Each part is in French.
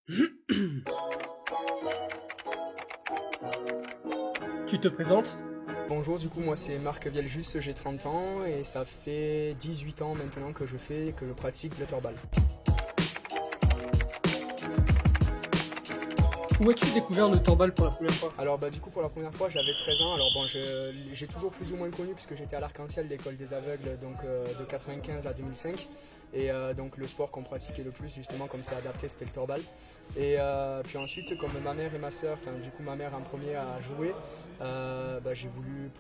Tu te présentes? Bonjour, du coup moi c'est Marc Vieljus, j'ai 30 ans et ça fait 18 ans maintenant que je pratique le torbal. Où as-tu découvert le torbal pour la première fois? Alors du coup pour la première fois j'avais 13 ans, alors bon j'ai toujours plus ou moins connu puisque j'étais à l'Arc-en-Ciel, l'école des aveugles, donc de 95 à 2005. Et donc le sport qu'on pratiquait le plus justement comme c'est adapté c'était le torbal. Et puis ensuite comme ma mère et ma soeur, enfin du coup ma mère en premier a joué, j'ai voulu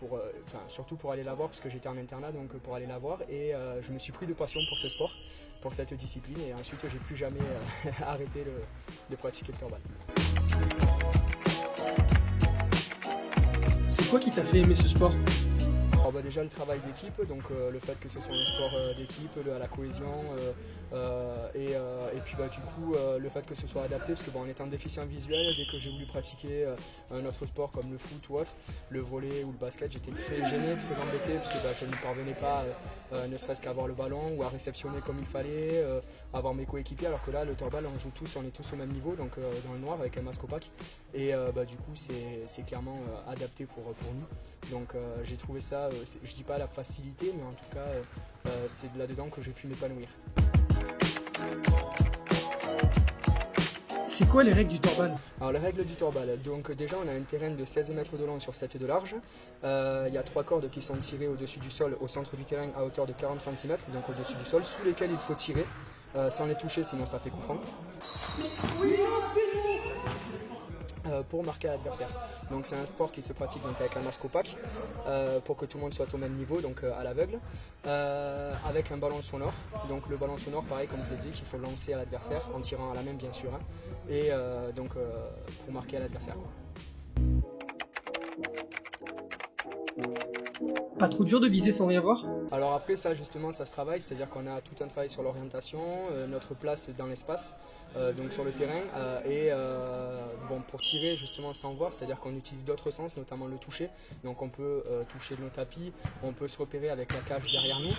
surtout pour aller la voir parce que j'étais en internat donc pour aller la voir et je me suis pris de passion pour ce sport, pour cette discipline et ensuite j'ai plus jamais arrêté de pratiquer le torbal. C'est quoi qui t'a fait aimer ce sport? Alors déjà le travail d'équipe, donc le fait que ce soit un sport d'équipe, la cohésion et puis du coup le fait que ce soit adapté parce que en étant déficient visuel, dès que j'ai voulu pratiquer un autre sport comme le foot ou autre, le volley ou le basket, j'étais très gêné, très embêté parce que je ne parvenais pas ne serait-ce qu'à avoir le ballon ou à réceptionner comme il fallait, avoir mes coéquipiers, alors que là le torbal on joue tous, on est tous au même niveau, donc dans le noir avec un masque opaque et du coup c'est clairement adapté pour nous. Donc j'ai trouvé ça, je dis pas la facilité, mais en tout cas c'est de là-dedans que j'ai pu m'épanouir. C'est quoi les règles du torbal? Alors les règles du torbal, donc déjà on a un terrain de 16 mètres de long sur 7 de large. Il y a 3 cordes qui sont tirées au-dessus du sol, au centre du terrain à hauteur de 40 cm, donc au-dessus du sol, sous lesquelles il faut tirer, sans les toucher sinon ça fait coup franc. Pour marquer l'adversaire. Donc c'est un sport qui se pratique donc avec un masque opaque pour que tout le monde soit au même niveau, donc à l'aveugle, avec un ballon sonore. Donc le ballon sonore, pareil comme je l'ai dit, qu'il faut lancer à l'adversaire en tirant à la main bien sûr, hein, et pour marquer à l'adversaire. Pas trop dur de viser sans rien voir? Alors après ça justement ça se travaille, c'est-à-dire qu'on a tout un travail sur l'orientation, notre place dans l'espace, donc sur le terrain, pour tirer justement sans voir, c'est-à-dire qu'on utilise d'autres sens, notamment le toucher, donc on peut toucher nos tapis, on peut se repérer avec la cage derrière nous,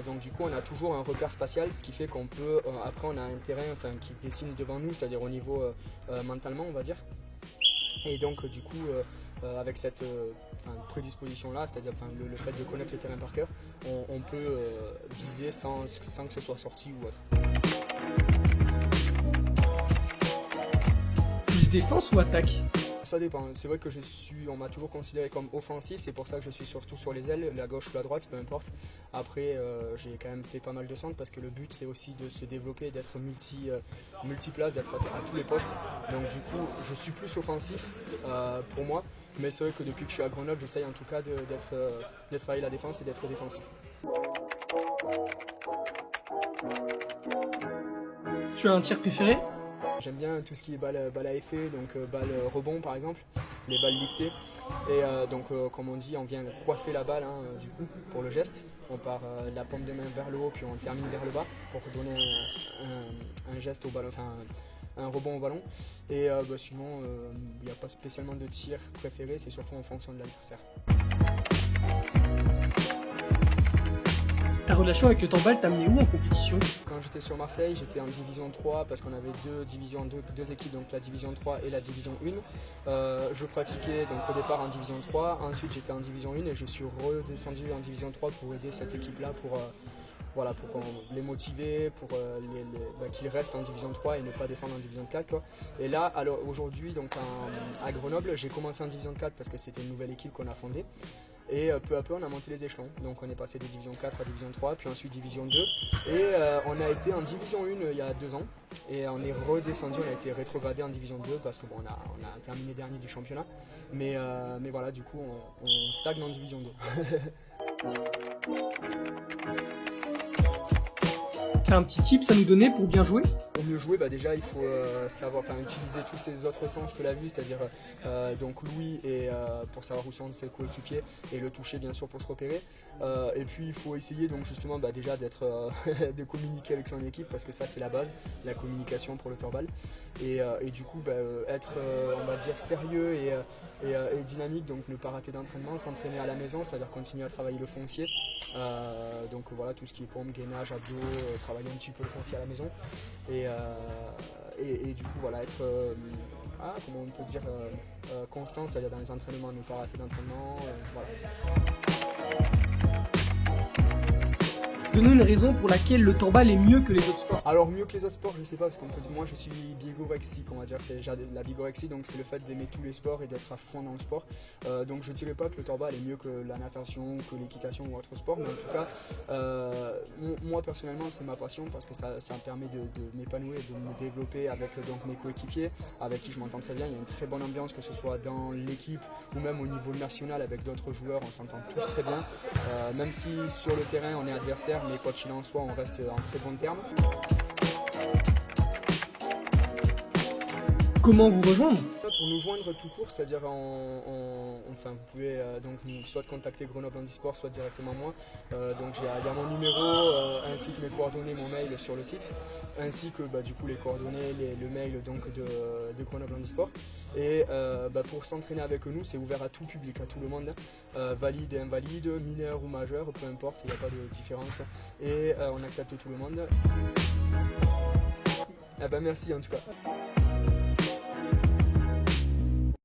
donc du coup on a toujours un repère spatial, ce qui fait qu'on peut, après on a un terrain qui se dessine devant nous, c'est-à-dire au niveau mentalement on va dire, et donc du coup avec cette prédisposition là, c'est-à-dire le fait de connaître le terrain par cœur, on peut viser sans que ce soit sorti ou autre. Plus défense ou attaque? Ça dépend, c'est vrai que on m'a toujours considéré comme offensif, c'est pour ça que je suis surtout sur les ailes, la gauche ou la droite, peu importe. Après j'ai quand même fait pas mal de centres parce que le but c'est aussi de se développer, d'être multiplace, d'être à tous les postes. Donc du coup je suis plus offensif pour moi, mais c'est vrai que depuis que je suis à Grenoble j'essaye en tout cas de travailler la défense et d'être défensif. Tu as un tir préféré? J'aime bien tout ce qui est balle à effet, donc balle rebond par exemple, les balles liftées. Et comme on dit, on vient coiffer la balle du coup pour le geste. On part de la paume de main vers le haut, puis on termine vers le bas pour donner un geste au ballon, un rebond au ballon. Et sinon, il n'y a pas spécialement de tir préféré, c'est surtout en fonction de l'adversaire. Ta relation avec le torbal t'a amené où en compétition? Quand j'étais sur Marseille, j'étais en division 3 parce qu'on avait deux équipes, donc la division 3 et la division 1. Je pratiquais donc au départ en division 3, ensuite j'étais en division 1 et je suis redescendu en division 3 pour aider cette équipe-là pour les motiver, pour qu'ils restent en division 3 et ne pas descendre en division 4 quoi. Et là, alors aujourd'hui, donc à Grenoble, j'ai commencé en division 4 parce que c'était une nouvelle équipe qu'on a fondée. Et peu à peu on a monté les échelons, donc on est passé de division 4 à division 3, puis ensuite division 2, et on a été en division 1 il y a 2 ans, et on est redescendu, on a été rétrogradé en division 2 parce qu'on a terminé dernier du championnat, mais voilà, du coup on stagne en division 2. T'as un petit tips à nous donner pour bien jouer? Pour mieux jouer, déjà il faut savoir utiliser tous ces autres sens que la vue, c'est-à-dire donc l'ouïe et pour savoir où sont ses coéquipiers et le toucher bien sûr pour se repérer. Et puis il faut essayer donc justement déjà d'être de communiquer avec son équipe parce que ça c'est la base, la communication pour le torbal. Et du coup être on va dire sérieux et dynamique, donc ne pas rater d'entraînement, s'entraîner à la maison, c'est-à-dire continuer à travailler le foncier. Donc voilà tout ce qui est pompe, gainage, abdos, travailler un petit peu le foncier à la maison. Et Et du coup voilà, être comment on peut dire constant, c'est-à-dire dans les entraînements, ne pas rater d'entraînement, voilà. Donne-nous une raison pour laquelle le torbal est mieux que les autres sports. Alors mieux que les autres sports, je sais pas, parce que moi je suis bigorexique, on va dire. La bigorexie, donc c'est le fait d'aimer tous les sports et d'être à fond dans le sport. Donc je dirais pas que le torbal est mieux que la natation, que l'équitation ou autre sport, mais en tout cas, moi personnellement c'est ma passion parce que ça me permet de m'épanouir, de me développer avec donc mes coéquipiers, avec qui je m'entends très bien. Il y a une très bonne ambiance, que ce soit dans l'équipe ou même au niveau national avec d'autres joueurs, on s'entend tous très bien. Même si sur le terrain on est adversaire, mais quoi qu'il en soit, on reste en très bon terme. Comment vous rejoindre? Pour nous joindre tout court, c'est-à-dire enfin vous pouvez donc soit contacter Grenoble Handisport, soit directement moi. Donc il y a mon numéro ainsi que mes coordonnées, mon mail sur le site, ainsi que du coup les coordonnées, le mail donc de Grenoble Handisport. Et pour s'entraîner avec nous, c'est ouvert à tout public, à tout le monde, valide et invalide, mineur ou majeur, peu importe, il n'y a pas de différence. Et on accepte tout le monde. Merci en tout cas.